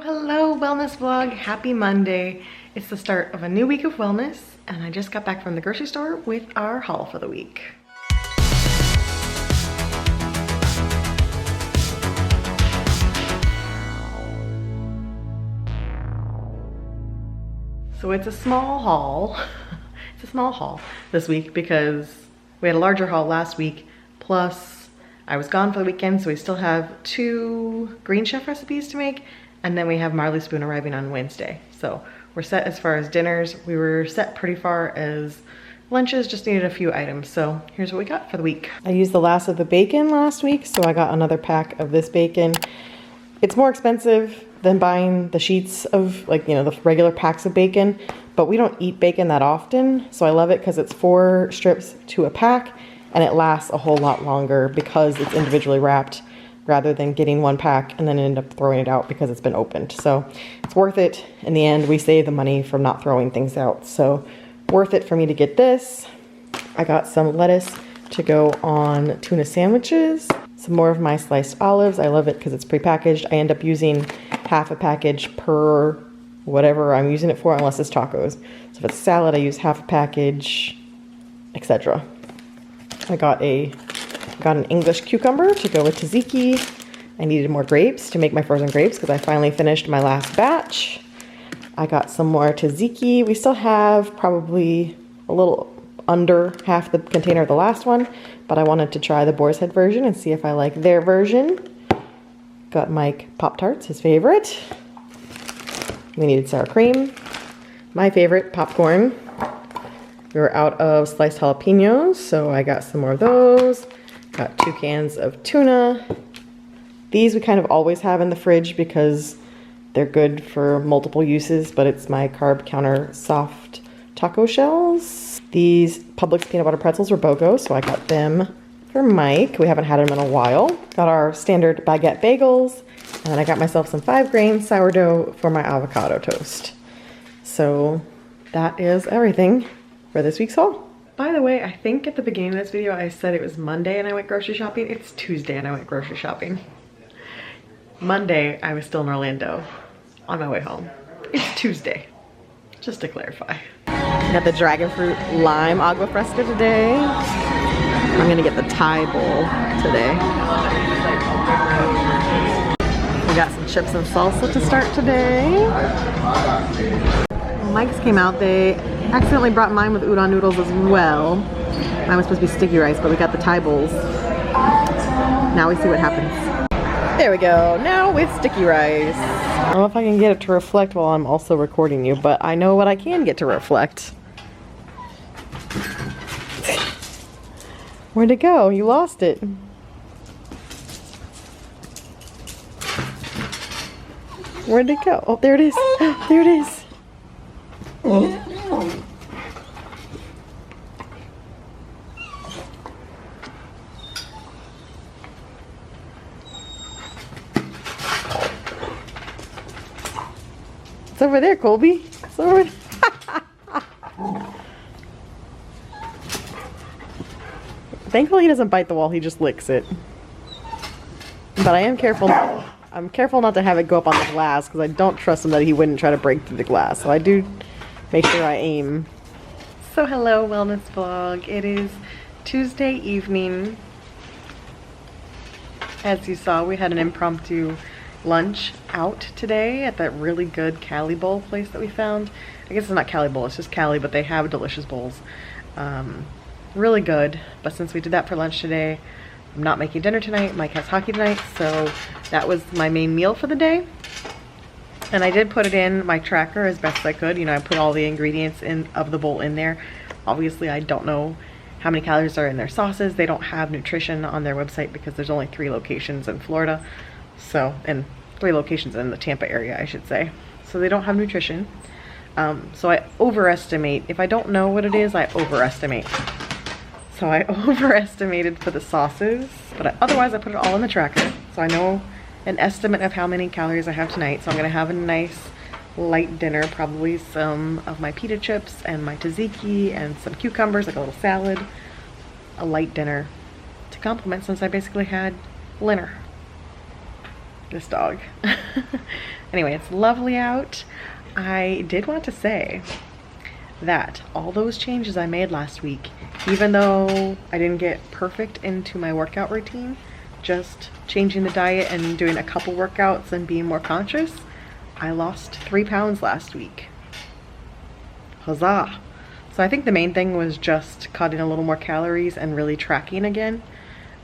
Hello wellness vlog, happy Monday. It's the start of a new week of wellness and I just got back from the grocery store with our haul for the week. So it's a small haul. It's a small haul this week because we had a larger haul last week, plus I was gone for the weekend, so we still have 2 Green Chef recipes to make. And then we have Marley Spoon arriving on Wednesday. So we're set as far as dinners. We were set pretty far as lunches, just needed a few items. So here's what we got for the week. I used the last of the bacon last week, so I got another pack of this bacon. It's more expensive than buying the sheets of, like, you know, the regular packs of bacon, but we don't eat bacon that often. So I love it because it's 4 strips to a pack and it lasts a whole lot longer because it's individually wrapped, rather than getting 1 pack and then end up throwing it out because it's been opened. So it's worth it. In the end, we save the money from not throwing things out. So worth it for me to get this. I got some lettuce to go on tuna sandwiches. Some more of my sliced olives. I love it because it's prepackaged. I end up using half a package per whatever I'm using it for, unless it's tacos. So if it's salad, I use half a package, etc. I got an English cucumber to go with tzatziki. I needed more grapes to make my frozen grapes because I finally finished my last batch. I got some more tzatziki. We still have probably a little under half the container of the last one, but I wanted to try the Boar's Head version and see if I like their version. Got Mike Pop-Tarts, his favorite. We needed sour cream. My favorite, popcorn. We were out of sliced jalapenos, so I got some more of those. Got 2 cans of tuna. These we kind of always have in the fridge because they're good for multiple uses, but it's my carb counter soft taco shells. These Publix peanut butter pretzels were BOGO, so I got them for Mike. We haven't had them in a while. Got our standard baguette bagels, and I got myself some 5-grain sourdough for my avocado toast. So that is everything for this week's haul. By the way, I think at the beginning of this video I said it was Monday and I went grocery shopping. It's Tuesday and I went grocery shopping. Monday I was still in Orlando on my way home. It's Tuesday, just to clarify. Got the dragon fruit lime agua fresca today. I'm gonna get the Thai bowl today. We got some chips and salsa to start today. Mike's came out. They accidentally brought mine with udon noodles as well. Mine was supposed to be sticky rice, but we got the Thai bowls. Now we see what happens. There we go. Now with sticky rice. I don't know if I can get it to reflect while I'm also recording you, but I know what I can get to reflect. Where'd it go? You lost it. Where'd it go? Oh, there it is. There it is. It's over there, Colby. It's over there. Thankfully he doesn't bite the wall, he just licks it. But I am careful. I'm careful not to have it go up on the glass because I don't trust him that he wouldn't try to break through the glass. So I do make sure I aim. So hello wellness vlog. It is Tuesday evening. As you saw, we had an impromptu lunch out today at that really good Cali bowl place that we found. I guess it's not Cali bowl, it's just Cali, but they have delicious bowls. Really good. But since we did that for lunch today, I'm not making dinner tonight. Mike has hockey tonight, so that was my main meal for the day. And I did put it in my tracker as best as I could. You know, I put all the ingredients of the bowl in there. Obviously, I don't know how many calories are in their sauces. They don't have nutrition on their website because there's only 3 locations in Florida. So, and 3 locations in the Tampa area, I should say. So they don't have nutrition. So I overestimate. If I don't know what it is, I overestimate. So I overestimated for the sauces, but otherwise I put it all in the tracker. So I know an estimate of how many calories I have tonight. So I'm gonna have a nice light dinner, probably some of my pita chips and my tzatziki and some cucumbers, like a little salad. A light dinner to complement since I basically had dinner. This dog. Anyway, it's lovely out. I did want to say that all those changes I made last week, even though I didn't get perfect into my workout routine, just changing the diet and doing a couple workouts and being more conscious, I lost 3 pounds last week. Huzzah! So I think the main thing was just cutting a little more calories and really tracking again,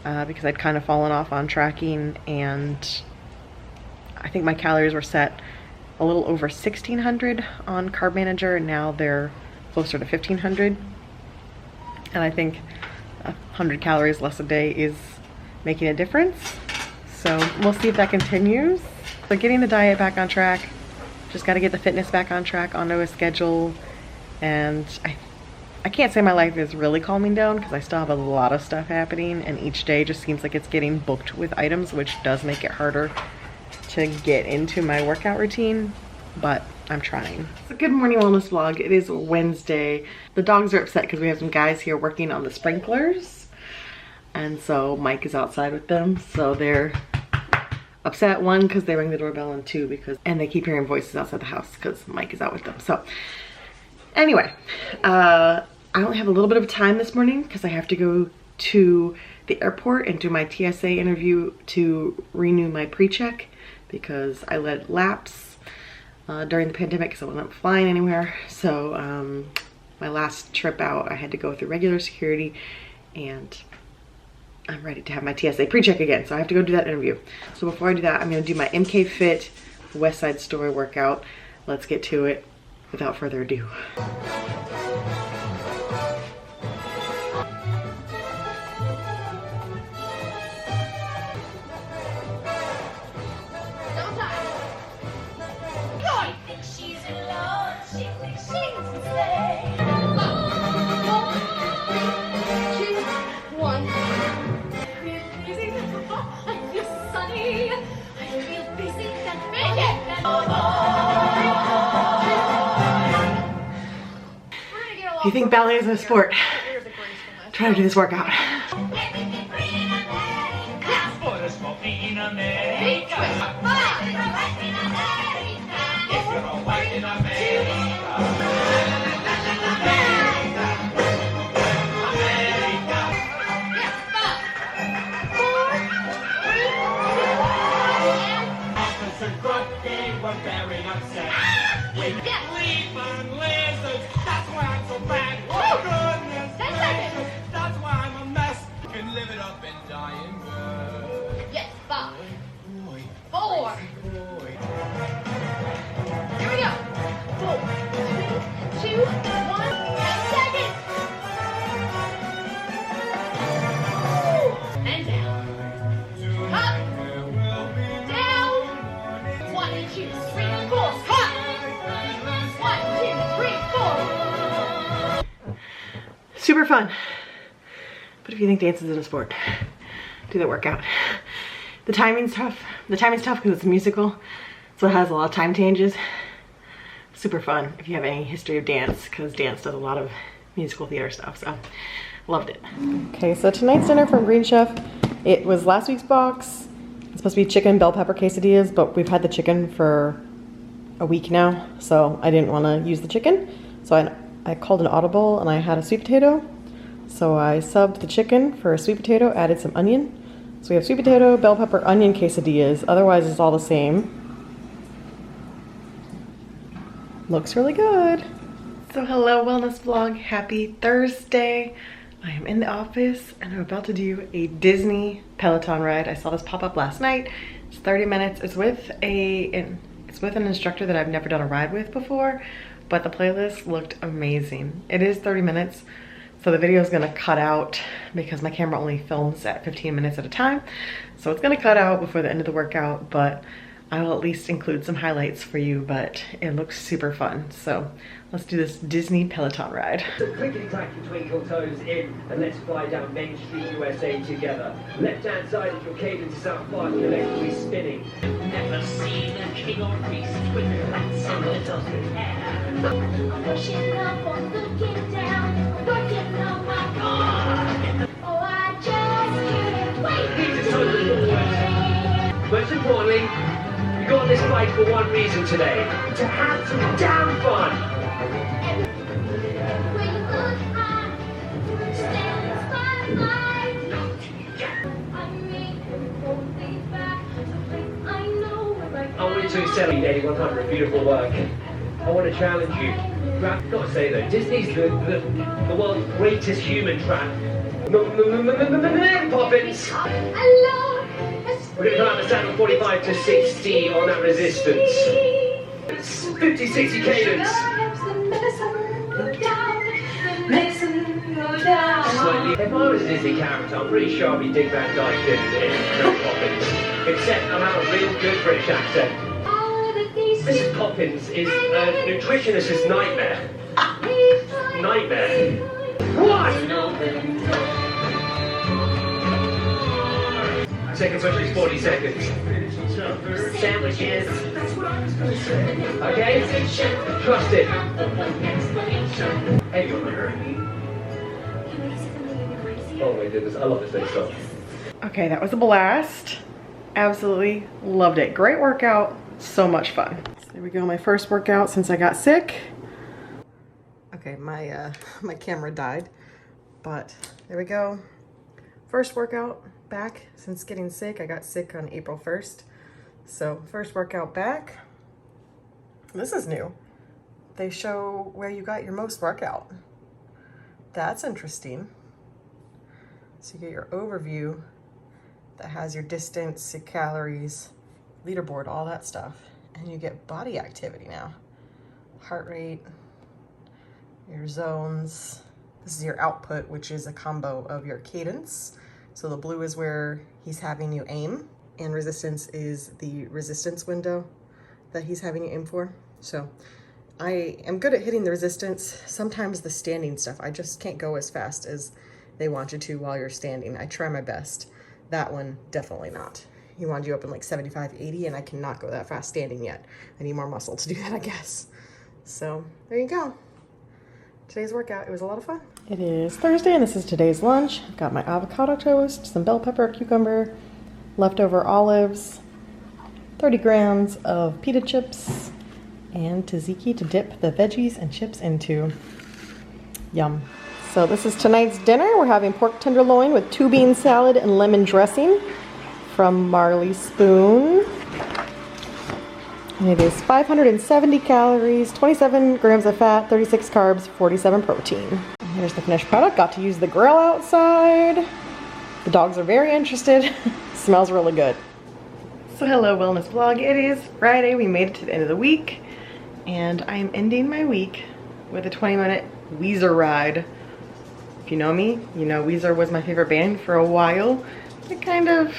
because I'd kind of fallen off on tracking, and I think my calories were set a little over 1,600 on Carb Manager, and now they're closer to 1,500. And I think 100 calories less a day is making a difference. So we'll see if that continues. So getting the diet back on track, just got to get the fitness back on track, onto a schedule. And I can't say my life is really calming down because I still have a lot of stuff happening, and each day just seems like it's getting booked with items, which does make it harder to get into my workout routine, but I'm trying. So good morning wellness vlog. It is Wednesday. The dogs are upset because we have some guys here working on the sprinklers, and so Mike is outside with them. So they're upset, one because they ring the doorbell, and two and they keep hearing voices outside the house because Mike is out with them. So anyway, I only have a little bit of time this morning because I have to go to the airport and do my TSA interview to renew my pre-check, because I let it lapse during the pandemic because I wasn't flying anywhere. So my last trip out, I had to go through regular security, and I'm ready to have my TSA pre-check again. So I have to go do that interview. So before I do that, I'm gonna do my MK Fit West Side Story workout. Let's get to it without further ado. If you think ballet is a sport, try to do this workout. Super fun. But if you think dance isn't a sport, do that workout. The timing's tough. The timing's tough because it's a musical, so it has a lot of time changes. Super fun if you have any history of dance, because dance does a lot of musical theater stuff, so loved it. Okay, so tonight's dinner from Green Chef, it was last week's box. It's supposed to be chicken bell pepper quesadillas, but we've had the chicken for a week now, so I didn't want to use the chicken. So I called an audible, and I had a sweet potato. So I subbed the chicken for a sweet potato, added some onion. So we have sweet potato, bell pepper, onion quesadillas. Otherwise, it's all the same. Looks really good. So hello wellness vlog, happy Thursday. I am in the office and I'm about to do a Disney Peloton ride. I saw this pop up last night. It's 30 minutes. It's with an instructor that I've never done a ride with before, but the playlist looked amazing. It is 30 minutes, so the video is gonna cut out because my camera only films at 15 minutes at a time. So it's gonna cut out before the end of the workout, but I will at least include some highlights for you, but it looks super fun. So let's do this Disney Peloton ride. So clickety clack and twinkle toes in, and let's fly down Main Street USA together. Left hand side of your cadence is out far, electrically spinning. Never seen a king or priest with lots of little hair. Pushing up or looking down, working on my God. Oh, I just can't wait to see it. Most importantly, you got this fight. ride for one reason today. To have some damn fun. I wanted to excel in Daily 100, beautiful work. I want to challenge you. I've got to say though, Disney's the world's greatest human trap. Poppins! We're going to climb the 745 to 60 on that resistance. 50-60 cadence. Slightly. If I was a Disney character, I'm pretty sure I'd be Dick Van Dyke in Poppins. Except I have a real good British accent. Mrs. Poppins is a nutritionist's nightmare. Nightmare. What? Second push is 40 seconds. Sandwiches. Okay? Trust it. Everyone. Oh my goodness, I love this next song. Okay, that was a blast. Absolutely loved it. Great workout, so much fun. So there we go, my first workout since I got sick. Okay, my camera died, but there we go. First workout back since getting sick. I got sick on April 1st. So first workout back. This is new. They show where you got your most workout. That's interesting. So you get your overview that has your distance, your calories, leaderboard, all that stuff. And you get body activity now. Heart rate, your zones. This is your output, which is a combo of your cadence. So the blue is where he's having you aim, and resistance is the resistance window that he's having you aim for. So I am good at hitting the resistance. Sometimes the standing stuff, I just can't go as fast as they want you to while you're standing. I try my best. That one, definitely not. He wanted you up in like 75, 80, and I cannot go that fast standing yet. I need more muscle to do that, I guess. So there you go. Today's workout, it was a lot of fun. It is Thursday and this is today's lunch. I've got my avocado toast, some bell pepper, cucumber, leftover olives, 30 grams of pita chips, and tzatziki to dip the veggies and chips into. Yum. So this is tonight's dinner. We're having pork tenderloin with 2 bean salad and lemon dressing from Marley Spoon. And it is 570 calories, 27 grams of fat, 36 carbs, 47 protein. And here's the finished product. Got to use the grill outside. The dogs are very interested. Smells really good. So hello wellness vlog. It is Friday. We made it to the end of the week. And I am ending my week with a 20-minute Weezer ride. If you know me, you know Weezer was my favorite band for a while. It kind of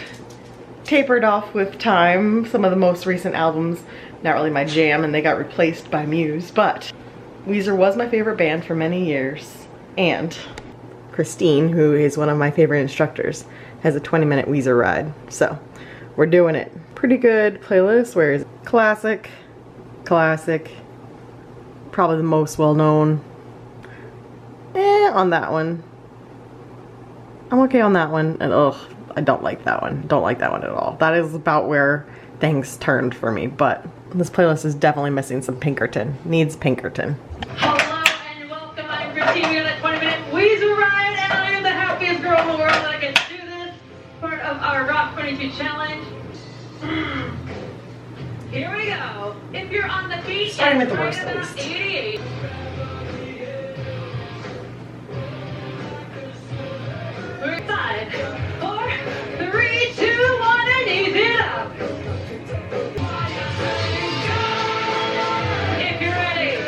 tapered off with time. Some of the most recent albums, not really my jam, and they got replaced by Muse, but Weezer was my favorite band for many years. And Christine, who is one of my favorite instructors, has a 20-minute Weezer ride. So we're doing it. Pretty good playlist. Where is it? Classic, probably the most well-known. On that one. I'm okay on that one, and I don't like that one. Don't like that one at all. That is about where things turned for me, but this playlist is definitely missing some Pinkerton. Needs Pinkerton. Hello and welcome. I'm Christine. We got a 20-minute Weezer ride, and I am the happiest girl in the world. I get to do this part of our Rock 22 challenge. Here we go. If you're on the beat, starting with the right worst about list. 88. We're 5, 4, 3, 2, 1, and ease it up. If you're ready.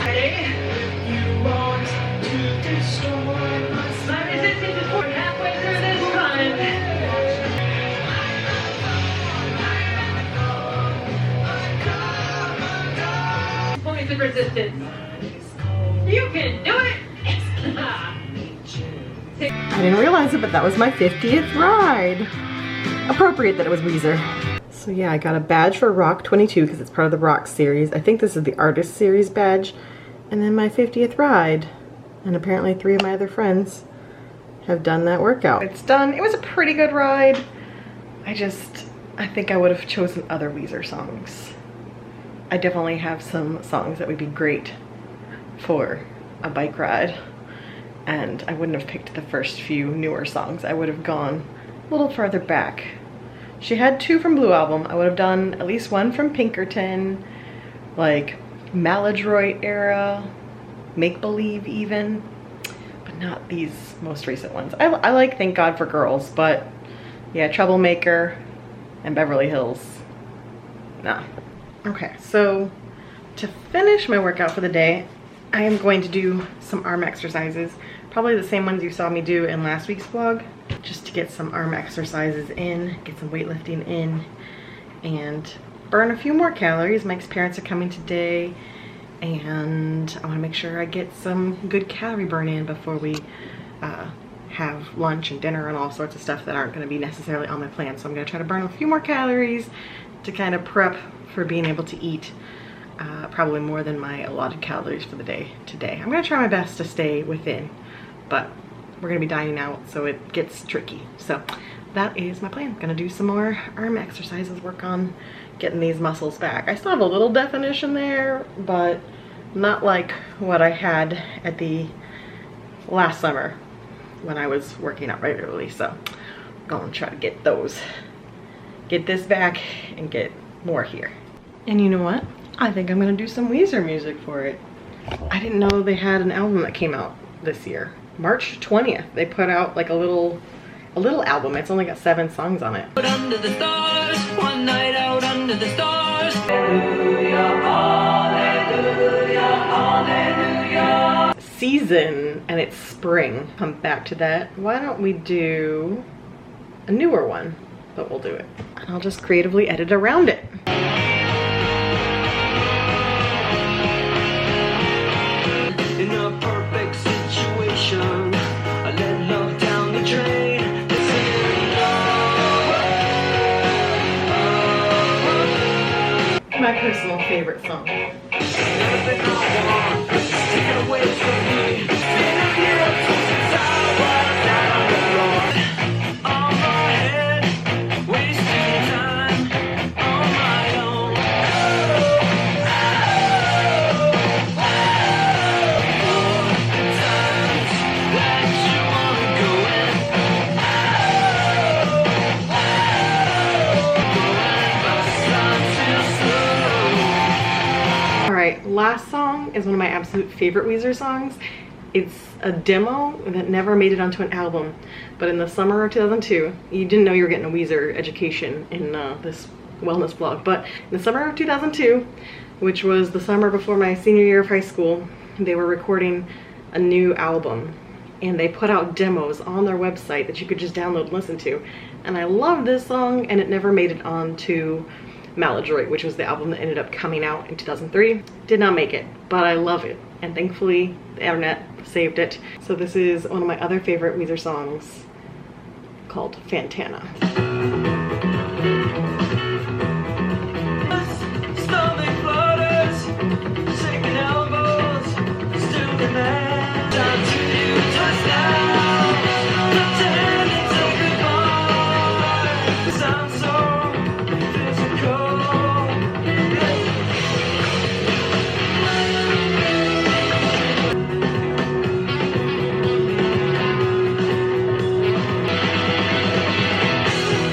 Ready? My resistance is halfway through this time. Points of resistance. You can do it. I didn't realize it, but that was my 50th ride. Appropriate that it was Weezer. So yeah, I got a badge for Rock 22 because it's part of the Rock series. I think this is the Artist Series badge. And then my 50th ride. And apparently 3 of my other friends have done that workout. It's done. It was a pretty good ride. I just I think I would have chosen other Weezer songs. I definitely have some songs that would be great for a bike ride, and I wouldn't have picked the first few newer songs. I would have gone a little farther back. She had 2 from Blue Album. I would have done at least 1 from Pinkerton, like Maladroit era, Make Believe even, but not these most recent ones. I like Thank God for Girls, but yeah, Troublemaker and Beverly Hills, nah. Okay, so to finish my workout for the day, I am going to do some arm exercises, probably the same ones you saw me do in last week's vlog, just to get some arm exercises in, get some weightlifting in, and burn a few more calories. Mike's parents are coming today, and I want to make sure I get some good calorie burn in before we have lunch and dinner and all sorts of stuff that aren't going to be necessarily on my plan. So I'm going to try to burn a few more calories to kind of prep for being able to eat probably more than my allotted calories for the day today. I'm going to try my best to stay within, but we're going to be dining out, so it gets tricky. So that is my plan. I'm going to do some more arm exercises, work on getting these muscles back. I still have a little definition there, but not like what I had at the last summer when I was working out regularly. So I'm going to try to get this back and get more here. And you know what? I think I'm going to do some Weezer music for it. I didn't know they had an album that came out this year. March 20th, they put out like a little album. It's only got 7 songs on it. Under the stars, one night out under the stars. Season, and it's spring. Come back to that. Why don't we do a newer one? But we'll do it. And I'll just creatively edit around it. In a perfect situation, I let love down the drain. My personal favorite song. Everything I want is taken away from me. Been a year since I was down the road. On my head, wasting time on my own. Times that you wanna go in. All right, last song is one of my absolute favorite Weezer songs. It's a demo that never made it onto an album, but in the summer of 2002, you didn't know you were getting a Weezer education in this wellness vlog, but in the summer of 2002, which was the summer before my senior year of high school, they were recording a new album, and they put out demos on their website that you could just download and listen to. And I love this song, and it never made it onto Maladroit, which was the album that ended up coming out in 2003. Did not make it, but I love it, and thankfully the internet saved it. So this is one of my other favorite Weezer songs called Fantana. Stomach flutters, shaking elbows, still the man. Down to you just now, pretend it's a goodbye. Sounds so physical.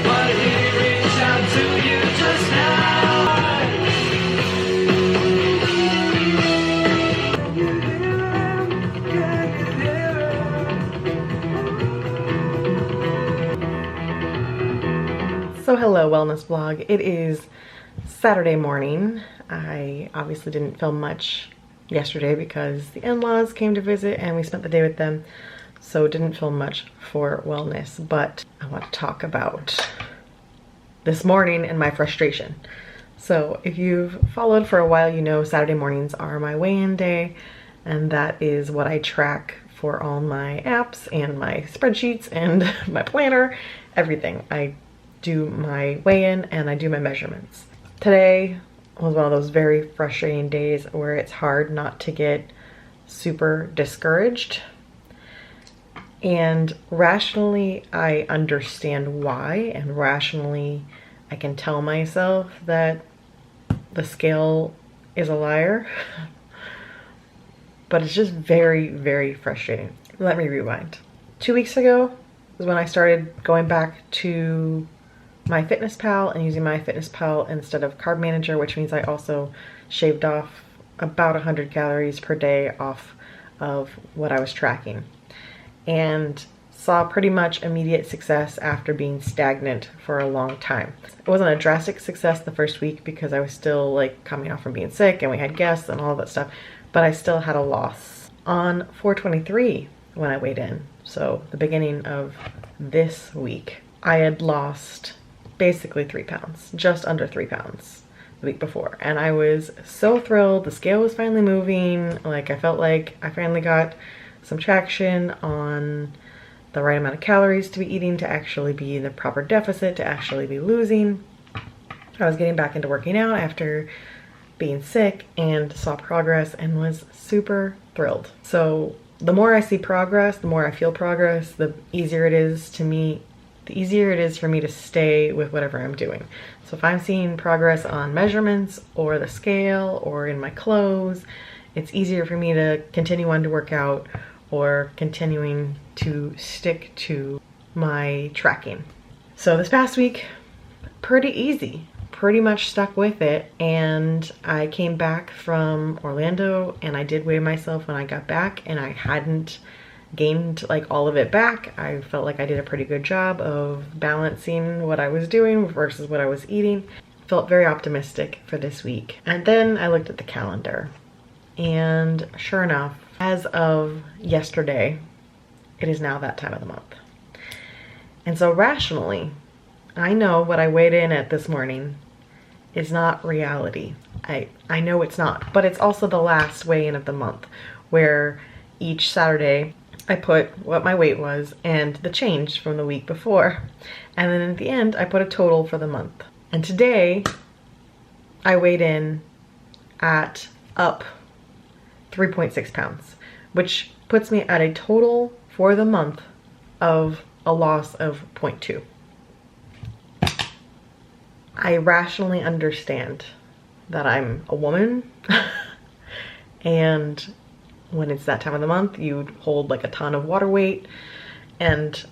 Why did he reach out to you just now? Can you hear him? Can you hear him? So hello wellness vlog. It is Saturday morning. I obviously didn't film much yesterday because the in-laws came to visit and we spent the day with them, so didn't film much for wellness, but I want to talk about this morning and my frustration. So if you've followed for a while, you know Saturday mornings are my weigh-in day, and that is what I track for all my apps and my spreadsheets and my planner, everything. I do my weigh-in and I do my measurements. Today was one of those very frustrating days where it's hard not to get super discouraged. And rationally, I understand why, and rationally, I can tell myself that the scale is a liar, but it's just very, very frustrating. Let me rewind. 2 weeks ago is when I started going back to my Fitness Pal and using my Fitness Pal instead of Carb Manager, which means I also shaved off about 100 calories per day off of what I was tracking, and saw pretty much immediate success after being stagnant for a long time. It wasn't a drastic success the first week because I was still like coming off from being sick and we had guests and all that stuff, but I still had a loss. On 4/23 when I weighed in, so the beginning of this week, I had lost basically 3 pounds, just under 3 pounds the week before. And I was so thrilled. The scale was finally moving. Like, I felt like I finally got some traction on the right amount of calories to be eating to actually be in the proper deficit, to actually be losing. I was getting back into working out after being sick and saw progress and was super thrilled. So the more I see progress, the more I feel progress, the easier it is to me, the easier it is for me to stay with whatever I'm doing. So if I'm seeing progress on measurements or the scale or in my clothes, it's easier for me to continue on to work out or continuing to stick to my tracking. So this past week, pretty easy, pretty much stuck with it. And I came back from Orlando and I did weigh myself when I got back, and I hadn't gained like all of it back. I felt like I did a pretty good job of balancing what I was doing versus what I was eating. Felt very optimistic for this week. And then I looked at the calendar, and sure enough, as of yesterday, it is now that time of the month. And so rationally, I know what I weighed in at this morning is not reality. I know it's not, but it's also the last weigh-in of the month, where each Saturday I put what my weight was and the change from the week before. And then at the end, I put a total for the month. And today I weighed in at up 3.6 pounds, which puts me at a total for the month of a loss of 0.2. I rationally understand that I'm a woman and when it's that time of the month, you'd hold like a ton of water weight, and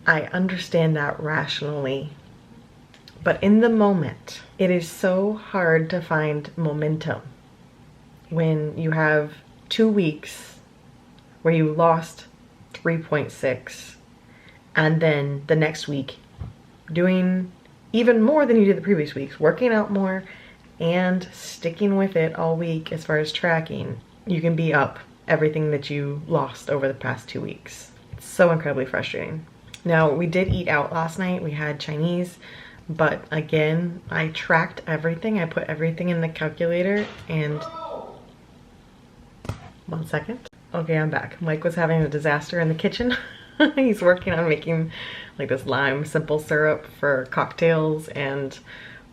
I understand that rationally. But in the moment, it is so hard to find momentum when you have 2 weeks where you lost 3.6 and then the next week doing even more than you did the previous weeks, working out more and sticking with it all week as far as tracking. You can be up everything that you lost over the past 2 weeks. It's so incredibly frustrating. Now, we did eat out last night. We had Chinese, but again, I tracked everything. I put everything in the calculator, and 1 second. Okay, I'm back. Mike was having a disaster in the kitchen. He's working on making like this lime simple syrup for cocktails, and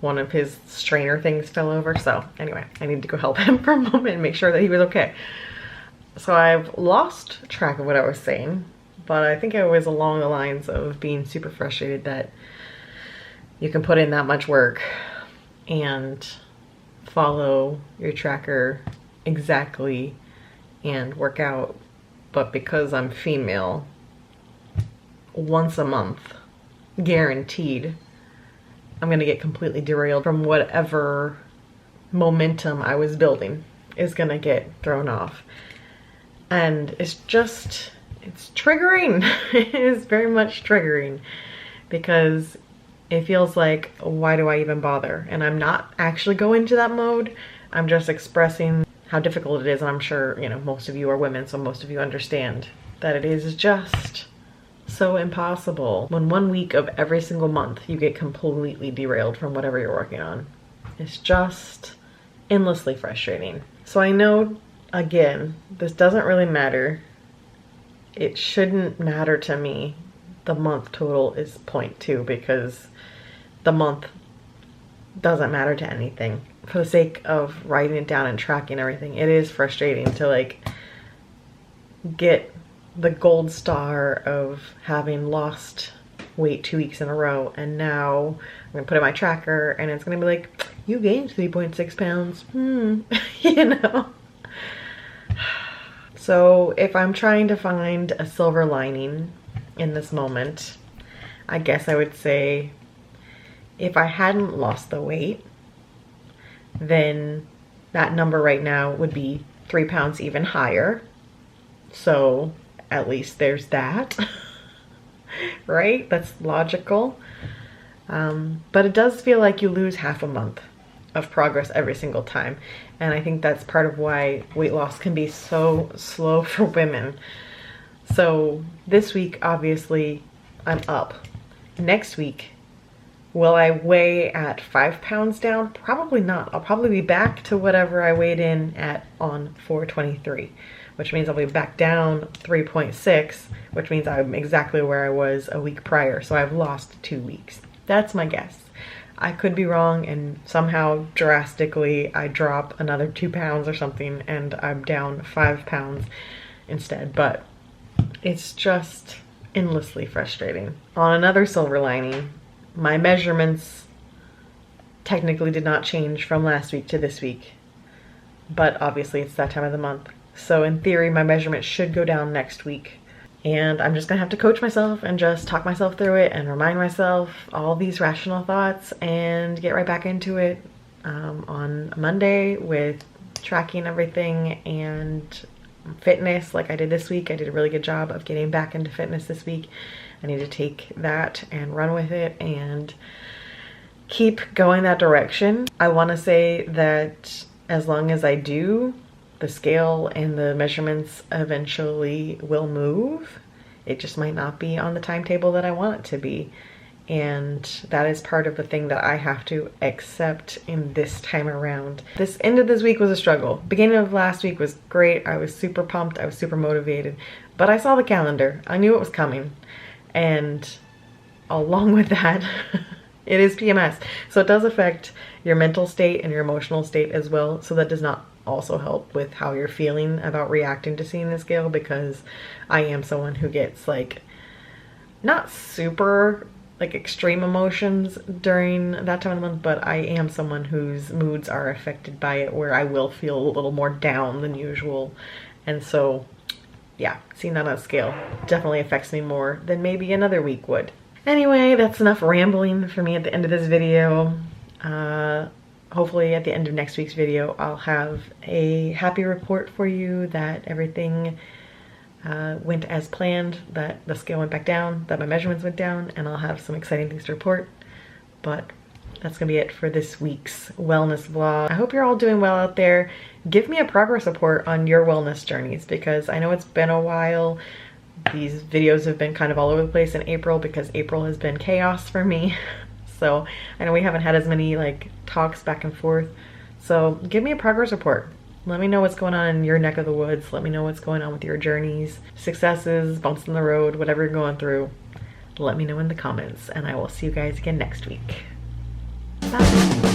one of his strainer things fell over. So anyway, I need to go help him for a moment and make sure that he was okay. So I've lost track of what I was saying, but I think I was along the lines of being super frustrated that you can put in that much work and follow your tracker exactly and work out, but because I'm female, once a month, guaranteed, I'm gonna get completely derailed from whatever momentum I was building is gonna get thrown off. And it's just, it's triggering. It is very much triggering because it feels like, why do I even bother? And I'm not actually going to that mode. I'm just expressing how difficult it is. And I'm sure, you know, most of you are women, so most of you understand that it is just so impossible when 1 week of every single month you get completely derailed from whatever you're working on. It's just endlessly frustrating. So I know, again, this doesn't really matter. It shouldn't matter to me. The month total is 0.2 because the month doesn't matter to anything. For the sake of writing it down and tracking everything, it is frustrating to like get the gold star of having lost weight 2 weeks in a row, and now gonna put in my tracker and it's gonna be like, you gained 3.6 pounds. You know? So if I'm trying to find a silver lining in this moment, I guess I would say if I hadn't lost the weight, then that number right now would be 3 pounds even higher. So at least there's that, right? That's logical. But it does feel like you lose half a month of progress every single time. And I think that's part of why weight loss can be so slow for women. So this week, obviously, I'm up. Next week, will I weigh at 5 pounds down? Probably not. I'll probably be back to whatever I weighed in at on 4/23, which means I'll be back down 3.6, which means I'm exactly where I was a week prior. So I've lost 2 weeks. That's my guess. I could be wrong and somehow drastically I drop another 2 pounds or something and I'm down 5 pounds instead, but it's just endlessly frustrating. On another silver lining, my measurements technically did not change from last week to this week, but obviously it's that time of the month. So in theory, my measurements should go down next week. And I'm just gonna have to coach myself and just talk myself through it and remind myself all these rational thoughts and get right back into it on Monday with tracking everything and fitness like I did this week. I did a really good job of getting back into fitness this week. I need to take that and run with it and keep going that direction. I wanna say that as long as I do, the scale and the measurements eventually will move. It just might not be on the timetable that I want it to be. And that is part of the thing that I have to accept in this time around. This end of this week was a struggle. Beginning of last week was great. I was super pumped. I was super motivated. But I saw the calendar. I knew it was coming. And along with that, it is PMS. So it does affect your mental state and your emotional state as well. So that does not also help with how you're feeling about reacting to seeing the scale, because I am someone who gets like not super like extreme emotions during that time of the month, but I am someone whose moods are affected by it, where I will feel a little more down than usual. And so yeah, seeing that on a scale definitely affects me more than maybe another week would. Anyway, that's enough rambling for me at the end of this video. Hopefully at the end of next week's video, I'll have a happy report for you that everything went as planned, that the scale went back down, that my measurements went down, and I'll have some exciting things to report. But that's gonna be it for this week's wellness vlog. I hope you're all doing well out there. Give me a progress report on your wellness journeys, because I know it's been a while. These videos have been kind of all over the place in April because April has been chaos for me. So I know we haven't had as many like talks back and forth. So give me a progress report. Let me know what's going on in your neck of the woods. Let me know what's going on with your journeys, successes, bumps in the road, whatever you're going through. Let me know in the comments, and I will see you guys again next week. Bye.